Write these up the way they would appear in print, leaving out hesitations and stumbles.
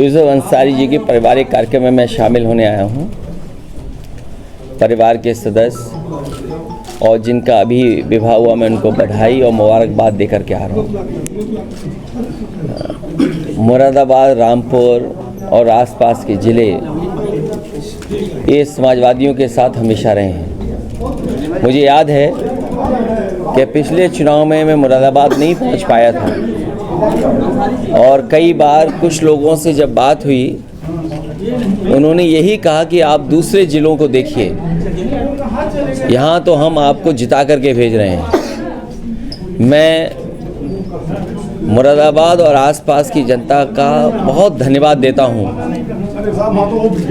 यूसुफ अंसारी जी के पारिवारिक कार्यक्रम में मैं शामिल होने आया हूं। परिवार के सदस्य और जिनका अभी विवाह हुआ, मैं उनको बधाई और मुबारकबाद देकर के आ रहा हूं। मुरादाबाद, रामपुर और आसपास के ज़िले ये समाजवादियों के साथ हमेशा रहे हैं। मुझे याद है कि पिछले चुनाव में मैं मुरादाबाद नहीं पहुंच पाया था और कई बार कुछ लोगों से जब बात हुई, उन्होंने यही कहा कि आप दूसरे ज़िलों को देखिए, यहाँ तो हम आपको जिता करके भेज रहे हैं। मैं मुरादाबाद और आसपास की जनता का बहुत धन्यवाद देता हूँ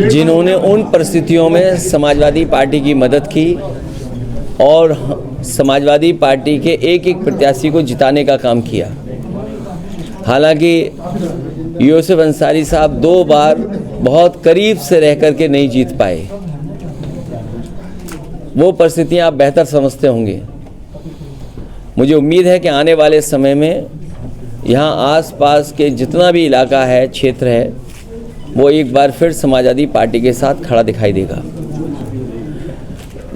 जिन्होंने उन परिस्थितियों में समाजवादी पार्टी की मदद की और समाजवादी पार्टी के एक एक प्रत्याशी को जिताने का काम किया। हालांकि यूसुफ अंसारी साहब 2 बार बहुत करीब से रह कर के नहीं जीत पाए। वो परिस्थितियां आप बेहतर समझते होंगे। मुझे उम्मीद है कि आने वाले समय में यहाँ आसपास के जितना भी इलाका है, क्षेत्र है, वो एक बार फिर समाजवादी पार्टी के साथ खड़ा दिखाई देगा।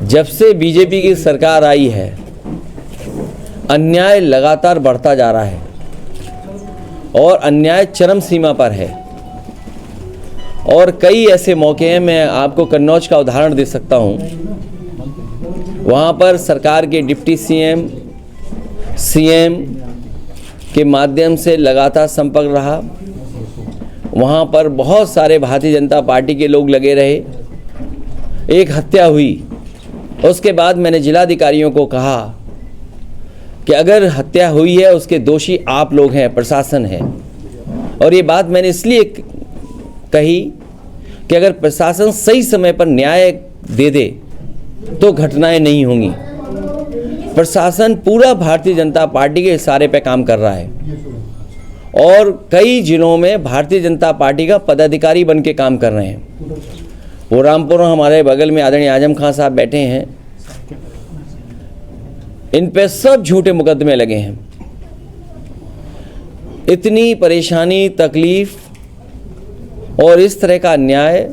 जब से बीजेपी की सरकार आई है, अन्याय लगातार बढ़ता जा रहा है और अन्याय चरम सीमा पर है। और कई ऐसे मौके हैं, मैं आपको कन्नौज का उदाहरण दे सकता हूं। वहां पर सरकार के डिप्टी सीएम के माध्यम से लगातार संपर्क रहा। वहां पर बहुत सारे भारतीय जनता पार्टी के लोग लगे रहे। एक हत्या हुई, उसके बाद मैंने जिलाधिकारियों को कहा कि अगर हत्या हुई है उसके दोषी आप लोग हैं, प्रशासन है। और ये बात मैंने इसलिए कही कि अगर प्रशासन सही समय पर न्याय दे दे तो घटनाएं नहीं होंगी। प्रशासन पूरा भारतीय जनता पार्टी के इशारे पे काम कर रहा है और कई जिलों में भारतीय जनता पार्टी का पदाधिकारी बन के काम कर रहे हैं। वो रामपुर हमारे बगल में आदरणीय आजम खान साहब बैठे हैं, इन पे सब झूठे मुकदमे लगे हैं। इतनी परेशानी, तकलीफ और इस तरह का अन्याय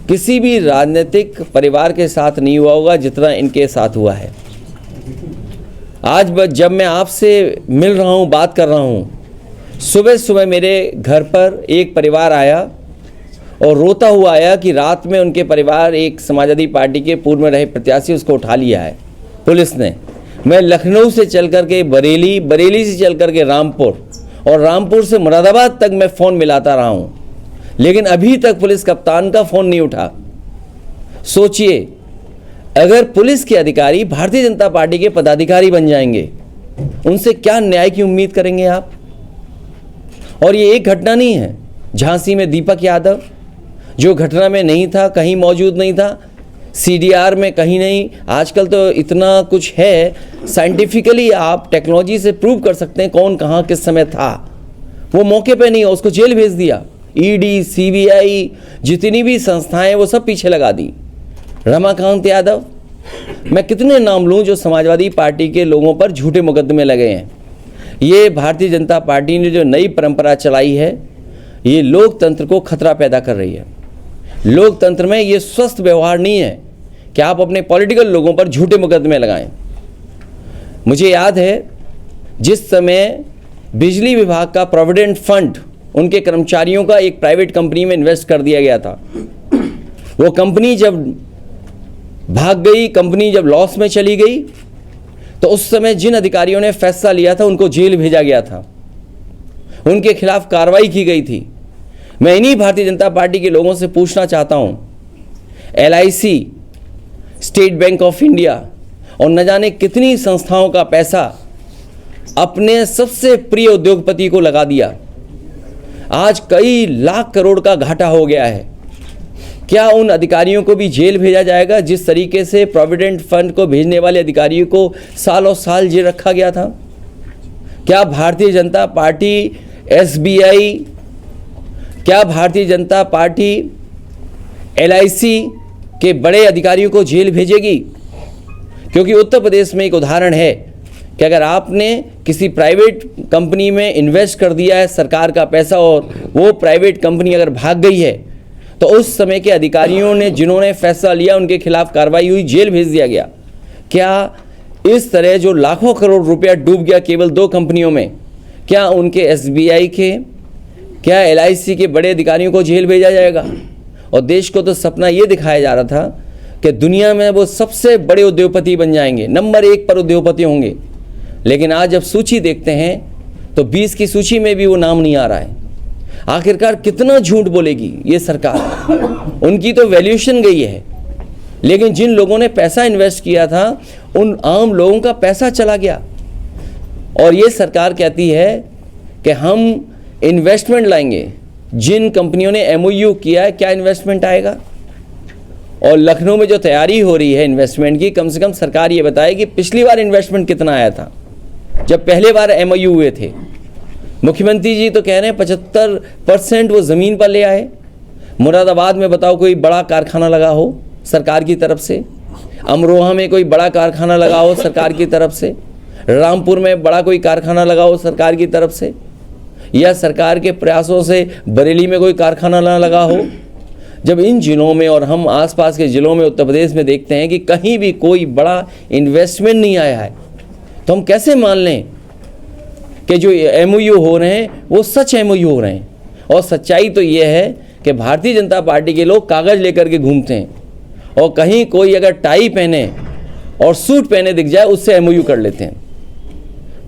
किसी भी राजनीतिक परिवार के साथ नहीं हुआ होगा जितना इनके साथ हुआ है। आज जब मैं आपसे मिल रहा हूं, बात कर रहा हूं, सुबह सुबह मेरे घर पर एक परिवार आया और रोता हुआ आया कि रात में उनके परिवार, एक समाजवादी पार्टी के पूर्व में रहे प्रत्याशी, उसको उठा लिया है पुलिस ने। मैं लखनऊ से चल कर के बरेली, बरेली से चल कर के रामपुर और रामपुर से मुरादाबाद तक मैं फ़ोन मिलाता रहा हूँ, लेकिन अभी तक पुलिस कप्तान का फ़ोन नहीं उठा। सोचिए, अगर पुलिस के अधिकारी भारतीय जनता पार्टी के पदाधिकारी बन जाएंगे, उनसे क्या न्याय की उम्मीद करेंगे आप? और ये एक घटना नहीं है। झांसी में दीपक यादव जो घटना में नहीं था, कहीं मौजूद नहीं था, सीडीआर में कहीं नहीं। आजकल तो इतना कुछ है, साइंटिफिकली आप टेक्नोलॉजी से प्रूव कर सकते हैं कौन कहाँ किस समय था। वो मौके पे नहीं हो, उसको जेल भेज दिया। ईडी, सीबीआई, जितनी भी संस्थाएं, वो सब पीछे लगा दी। रमाकांत यादव, मैं कितने नाम लूँ जो समाजवादी पार्टी के लोगों पर झूठे मुकदमे लगे हैं। ये भारतीय जनता पार्टी ने जो नई परंपरा चलाई है, ये लोकतंत्र को खतरा पैदा कर रही है। लोकतंत्र में ये स्वस्थ व्यवहार नहीं है कि आप अपने पॉलिटिकल लोगों पर झूठे मुकदमे लगाएं। मुझे याद है जिस समय बिजली विभाग का प्रोविडेंट फंड, उनके कर्मचारियों का एक प्राइवेट कंपनी में इन्वेस्ट कर दिया गया था। वो कंपनी जब भाग गई, कंपनी जब लॉस में चली गई, तो उस समय जिन अधिकारियों ने फैसला लिया था उनको जेल भेजा गया था, उनके खिलाफ कार्रवाई की गई थी। मैं इन्हीं भारतीय जनता पार्टी के लोगों से पूछना चाहता हूं, LIC, state bank of India और न जाने कितनी संस्थाओं का पैसा अपने सबसे प्रिय उद्योगपति को लगा दिया। आज कई लाख करोड़ का घाटा हो गया है। क्या उन अधिकारियों को भी जेल भेजा जाएगा जिस तरीके से प्रोविडेंट फंड को भेजने वाले अधिकारियों को सालों साल जेल रखा गया था? क्या भारतीय जनता पार्टी SBI, क्या भारतीय जनता पार्टी LIC के बड़े अधिकारियों को जेल भेजेगी? क्योंकि उत्तर प्रदेश में एक उदाहरण है कि अगर आपने किसी प्राइवेट कंपनी में इन्वेस्ट कर दिया है सरकार का पैसा और वो प्राइवेट कंपनी अगर भाग गई है तो उस समय के अधिकारियों ने जिन्होंने फैसला लिया उनके खिलाफ कार्रवाई हुई, जेल भेज दिया गया। क्या इस तरह जो लाखों करोड़ रुपया डूब गया केवल 2 कंपनियों में, क्या उनके SBI के, क्या LIC के बड़े अधिकारियों को जेल भेजा जाएगा? और देश को तो सपना ये दिखाया जा रहा था कि दुनिया में वो सबसे बड़े उद्योगपति बन जाएंगे, नंबर 1 पर उद्योगपति होंगे। लेकिन आज जब सूची देखते हैं तो 20 की सूची में भी वो नाम नहीं आ रहा है। आखिरकार कितना झूठ बोलेगी ये सरकार? उनकी तो वैल्यूएशन गई है, लेकिन जिन लोगों ने पैसा इन्वेस्ट किया था उन आम लोगों का पैसा चला गया। और ये सरकार कहती है कि हम इन्वेस्टमेंट लाएंगे। जिन कंपनियों ने MOU किया है, क्या इन्वेस्टमेंट आएगा? और लखनऊ में जो तैयारी हो रही है इन्वेस्टमेंट की, कम से कम सरकार ये बताए कि पिछली बार इन्वेस्टमेंट कितना आया था जब पहले बार MOU हुए थे। मुख्यमंत्री जी तो कह रहे हैं 75% वो ज़मीन पर ले आए। मुरादाबाद में बताओ कोई बड़ा कारखाना लगा हो सरकार की तरफ से, अमरोहा में कोई बड़ा कारखाना लगा हो सरकार की तरफ से, रामपुर में बड़ा कोई कारखाना लगा हो सरकार की तरफ से, या सरकार के प्रयासों से बरेली में कोई कारखाना ना लगा हो। जब इन जिलों में और हम आसपास के ज़िलों में उत्तर प्रदेश में देखते हैं कि कहीं भी कोई बड़ा इन्वेस्टमेंट नहीं आया है, तो हम कैसे मान लें कि जो MOU हो रहे हैं वो सच MOU हो रहे हैं? और सच्चाई तो ये है कि भारतीय जनता पार्टी के लोग कागज़ लेकर के घूमते हैं और कहीं कोई अगर टाई पहने और सूट पहने दिख जाए उससे MOU कर लेते हैं।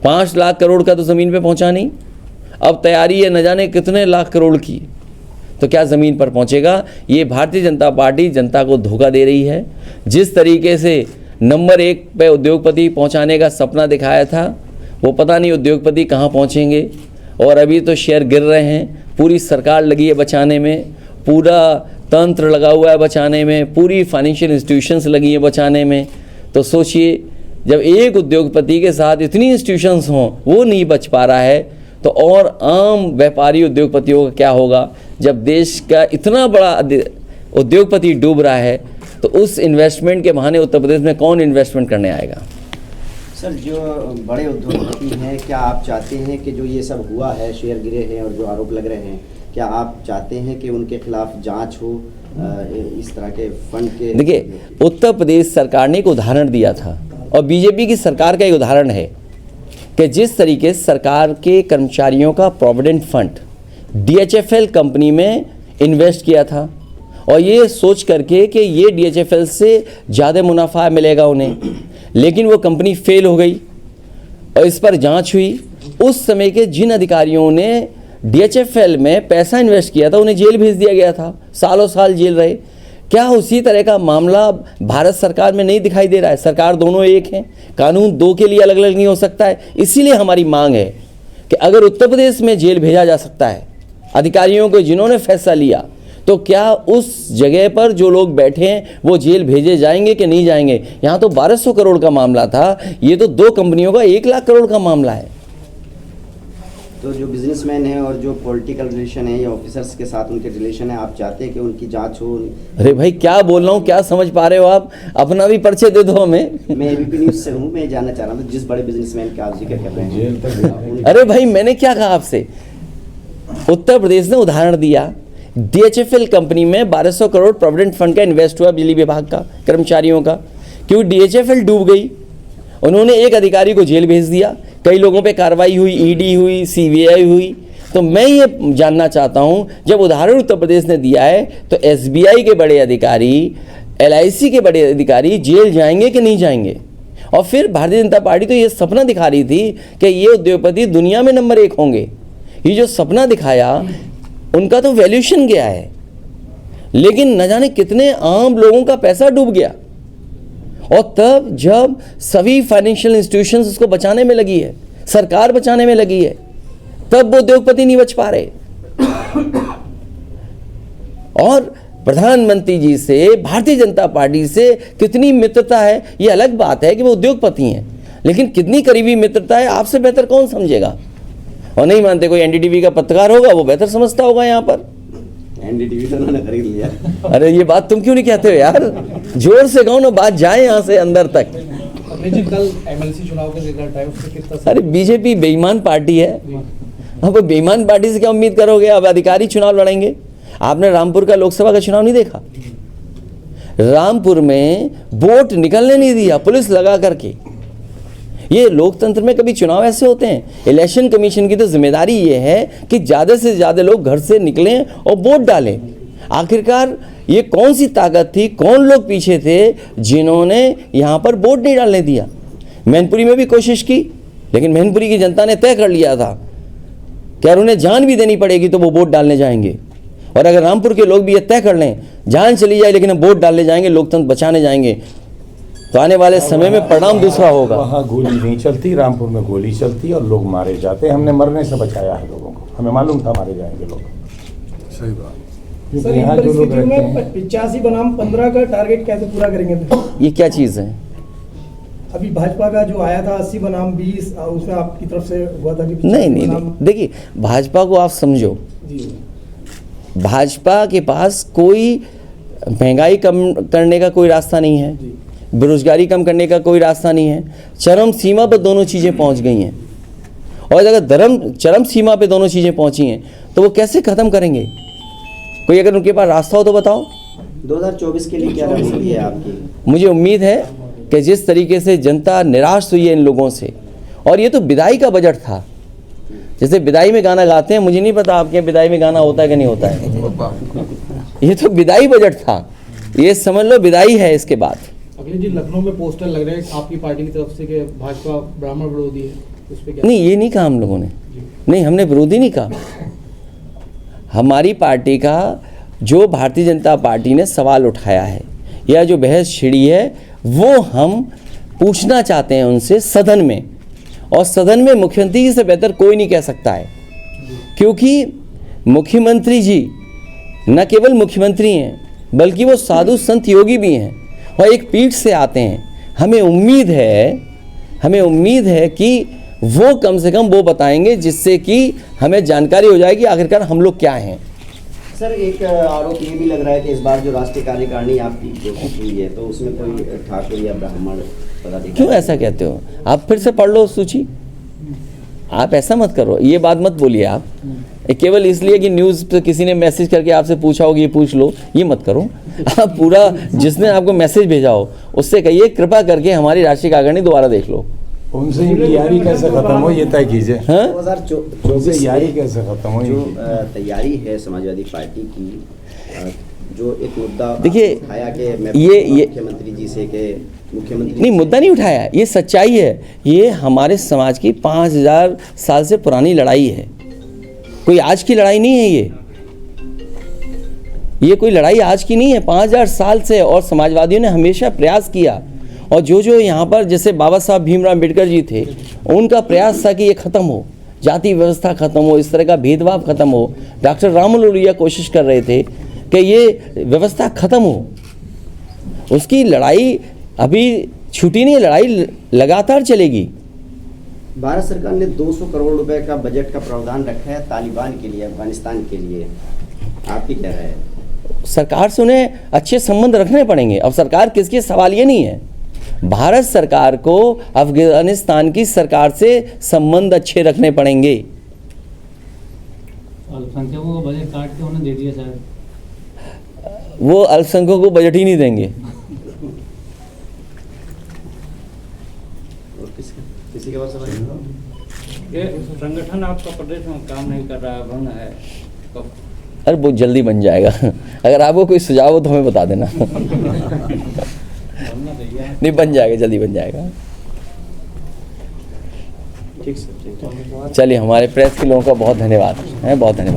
5 लाख करोड़ का तो ज़मीन पे पहुंचा नहीं, अब तैयारी है न जाने कितने लाख करोड़ की, तो क्या ज़मीन पर पहुंचेगा? ये भारतीय जनता पार्टी जनता को धोखा दे रही है। जिस तरीके से नंबर 1 पे उद्योगपति पहुंचाने का सपना दिखाया था, वो पता नहीं उद्योगपति कहाँ पहुंचेंगे। और अभी तो शेयर गिर रहे हैं, पूरी सरकार लगी है बचाने में, पूरा तंत्र लगा हुआ है बचाने में, पूरी फाइनेंशियल इंस्टीट्यूशंस लगी है बचाने में। तो सोचिए, जब एक उद्योगपति के साथ इतनी इंस्टीट्यूशंस हों वो नहीं बच पा रहा है, तो और आम व्यापारी उद्योगपतियों का क्या होगा? जब देश का इतना बड़ा उद्योगपति डूब रहा है तो उस इन्वेस्टमेंट के बहाने उत्तर प्रदेश में कौन इन्वेस्टमेंट करने आएगा? सर, जो बड़े उद्योगपति हैं, क्या आप चाहते हैं कि जो ये सब हुआ है, शेयर गिरे हैं और जो आरोप लग रहे हैं, क्या आप चाहते हैं कि उनके खिलाफ जांच हो इस तरह के फंड के? देखिए, उत्तर प्रदेश सरकार ने एक उदाहरण दिया था और बीजेपी की सरकार का एक उदाहरण है कि जिस तरीके से सरकार के कर्मचारियों का प्रोविडेंट फंड DHFL कंपनी में इन्वेस्ट किया था और ये सोच करके कि ये DHFL से ज़्यादा मुनाफा मिलेगा उन्हें, लेकिन वो कंपनी फेल हो गई और इस पर जांच हुई। उस समय के जिन अधिकारियों ने DHFL में पैसा इन्वेस्ट किया था उन्हें जेल भेज दिया गया था, सालों साल जेल रहे। क्या उसी तरह का मामला भारत सरकार में नहीं दिखाई दे रहा है? सरकार दोनों एक हैं, कानून 2 के लिए अलग अलग नहीं हो सकता है। इसीलिए हमारी मांग है कि अगर उत्तर प्रदेश में जेल भेजा जा सकता है अधिकारियों को जिन्होंने फैसला लिया, तो क्या उस जगह पर जो लोग बैठे हैं वो जेल भेजे जाएंगे कि नहीं जाएंगे? यहाँ तो 1200 करोड़ का मामला था, ये तो 2 कंपनियों का 1 लाख करोड़ का मामला है। तो जो बिजनेसमैन है और जो पॉलिटिकल रिलेशन है या ऑफिसर्स के साथ उनके रिलेशन है, आप चाहते हैं कि उनकी जांच हो? अरे भाई, क्या बोल रहा हूँ, क्या समझ पा रहे हो आप? अपना भी परिचय दे दो हमें। मैं ABP न्यूज़ से हूँ, मैं जानना चाह रहा हूँ जिस बड़े बिजनेसमैन का आप जिक्र कर रहे हैं। अरे भाई, मैंने क्या कहा आपसे? उत्तर प्रदेश ने उदाहरण दिया, DHFL कंपनी में 1200 करोड़ प्रोविडेंट फंड का इन्वेस्ट हुआ बिजली विभाग का कर्मचारियों का, क्योंकि DHFL डूब गई, उन्होंने एक अधिकारी को जेल भेज दिया, कई लोगों पे कार्रवाई हुई, ED हुई, CBI हुई। तो मैं ये जानना चाहता हूँ, जब उदाहरण उत्तर प्रदेश ने दिया है तो SBI के बड़े अधिकारी, LIC के बड़े अधिकारी जेल जाएंगे कि नहीं जाएंगे? और फिर भारतीय जनता पार्टी तो ये सपना दिखा रही थी कि ये उद्योगपति दुनिया में नंबर 1 होंगे। ये जो सपना दिखाया उनका तो वैल्यूएशन गया है, लेकिन न जाने कितने आम लोगों का पैसा डूब गया। और तब जब सभी फाइनेंशियल इंस्टीट्यूशंस उसको बचाने में लगी है, सरकार बचाने में लगी है, तब वो उद्योगपति नहीं बच पा रहे। और प्रधानमंत्री जी से, भारतीय जनता पार्टी से कितनी मित्रता है, ये अलग बात है कि वो उद्योगपति हैं, लेकिन कितनी करीबी मित्रता है आपसे बेहतर कौन समझेगा? और नहीं मानते, कोई NDTV का पत्रकार होगा, वो बेहतर समझता होगा। यहाँ पर NDTV तो उन्होंने खरीद लिया। अरे ये बात तुम क्यों नहीं कहते हो यार? जोर से कहो ना, बात जाए यहाँ से अंदर तक। जी कल एमएलसी चुनाव का रिजल्ट आया, उससे कितना अरे बीजेपी बेईमान पार्टी है, अब बेईमान पार्टी से क्या उम्मीद करोगे? अब अधिकारी चुनाव लड़ेंगे। आपने रामपुर का लोकसभा का चुनाव नहीं देखा? रामपुर में वोट निकलने नहीं दिया पुलिस लगा करके। ये लोकतंत्र में कभी चुनाव ऐसे होते हैं? इलेक्शन कमीशन की तो जिम्मेदारी ये है कि ज़्यादा से ज़्यादा लोग घर से निकलें और वोट डालें। आखिरकार ये कौन सी ताकत थी, कौन लोग पीछे थे जिन्होंने यहाँ पर वोट नहीं डालने दिया? मैनपुरी में भी कोशिश की, लेकिन मैनपुरी की जनता ने तय कर लिया था कि अगर उन्हें जान भी देनी पड़ेगी तो वो वोट डालने जाएंगे। और अगर रामपुर के लोग भी ये तय कर लें जान चली जाए लेकिन हम वोट डालने जाएंगे, लोकतंत्र बचाने जाएंगे, तो आने वाले समय में परिणाम दूसरा होगा। वहाँ गोली नहीं चलती, रामपुर में गोली चलती और लोग मारे जाते हैं। हमने मरने से बचाया है लोगों को, हमें मालूम था मारे जाएंगे लोग। सही बात। सर, इन परिस्थितियों में 85 बनाम 15 का टारगेट कैसे पूरा करेंगे? ये क्या चीज़ है? अभी भाजपा का जो आया था 80 बनाम 20, उसमें आपकी तरफ से हुआ था कि नहीं, देखिए भाजपा को आप समझो, जी, भाजपा के पास कोई महंगाई कम करने का कोई रास्ता नहीं है, बेरोजगारी कम करने का कोई रास्ता नहीं है। चरम सीमा पर दोनों चीज़ें पहुंच गई हैं, और अगर चरम सीमा पे दोनों चीज़ें पहुंची हैं तो वो कैसे ख़त्म करेंगे? कोई अगर उनके पास रास्ता हो तो बताओ। 2024 के लिए क्या रणनीति है आपकी? मुझे उम्मीद है कि जिस तरीके से जनता निराश हुई है इन लोगों से, और ये तो विदाई का बजट था, जैसे विदाई में गाना गाते हैं, मुझे नहीं पता आपके विदाई में गाना होता है कि नहीं होता है। ये तो विदाई बजट था, ये समझ लो विदाई है इसके बाद। अगले जी लखनऊ में पोस्टर लग रहे हैं आपकी पार्टी की तरफ से कि भाजपा ब्राह्मण विरोधी है, उस पे क्या? नहीं, ये नहीं कहा हम लोगों ने, नहीं हमने विरोधी नहीं कहा। हमारी पार्टी का जो भारतीय जनता पार्टी ने सवाल उठाया है या जो बहस छिड़ी है वो हम पूछना चाहते हैं उनसे सदन में, और सदन में मुख्यमंत्री जी से बेहतर कोई नहीं कह सकता है, क्योंकि मुख्यमंत्री जी न केवल मुख्यमंत्री हैं बल्कि वो साधु संत योगी भी हैं और एक पीठ से आते हैं। हमें उम्मीद है कि वो कम से कम वो बताएंगे जिससे कि हमें जानकारी हो जाएगी आखिरकार हम लोग क्या हैं। सर, एक आरोप ये भी लग रहा है कि इस बार जो राष्ट्रीय कार्यकारिणी आपकी घोषित हुई है तो उसमें कोई ठाकुर या ब्राह्मण पदाधिकारी। क्यों ऐसा कहते हो? आप फिर से पढ़ लो सूची। आप ऐसा मत करो, ये बात मत बोलिए आप, केवल इसलिए कि न्यूज़ पे किसी ने मैसेज करके आपसे पूछा हो कि ये पूछ लो, ये मत करो। आप पूरा जिसने आपको मैसेज भेजा हो उससे कहिए कृपा करके हमारी राष्ट्रीय कार्यकारिणी दोबारा देख लो। उनसे ये यारी कैसे खत्म हो ये तय कीजिए। 2024 यारी कैसे खत्म हो? जो तैयारी है समाजवादी पार्टी की, जो एक मुद्दा देखिए, उठाया कि मैं ये मुख्यमंत्री जी से कि मुख्यमंत्री नहीं, मुद्दा नहीं उठाया, ये सच्चाई है। ये हमारे समाज की 5000 साल से पुरानी लड़ाई है, कोई आज की लड़ाई नहीं है। ये कोई लड़ाई आज की नहीं है, 5000 साल से, और समाजवादियों ने हमेशा प्रयास किया। और जो यहाँ पर जैसे बाबा साहब भीमराव अम्बेडकर जी थे, उनका प्रयास था कि ये ख़त्म हो, जाति व्यवस्था ख़त्म हो, इस तरह का भेदभाव ख़त्म हो। डॉक्टर राममनोहर लोहिया कोशिश कर रहे थे कि ये व्यवस्था ख़त्म हो। उसकी लड़ाई अभी छूटी नहीं, लड़ाई लगातार चलेगी। भारत सरकार ने 200 करोड़ रुपए का बजट का प्रावधान रखा है तालिबान के लिए, अफगानिस्तान के लिए, आपकी क्या राय है? सरकार से उन्हें अच्छे संबंध रखने पड़ेंगे। अब सरकार किसकी, सवाल ये नहीं है। भारत सरकार को अफगानिस्तान की सरकार से संबंध अच्छे रखने पड़ेंगे। अल्पसंख्यकों को बजट काट के उन्हें दे दिया शायद। वो अल्पसंख्यकों को बजट ही नहीं देंगे। और किसी के पास सवाल? ये संगठन आपका प्रदेश में काम नहीं कर रहा है, बंद है, कब? अरे बहुत जल्दी बन जाएगा। अगर आपको कोई सुझाव हो तो हमें बता देना। नहीं, बन जाएगा, जल्दी बन जाएगा। ठीक सर, ठीक। चलिए, हमारे प्रेस के लोगों का बहुत धन्यवाद है, बहुत धन्यवाद।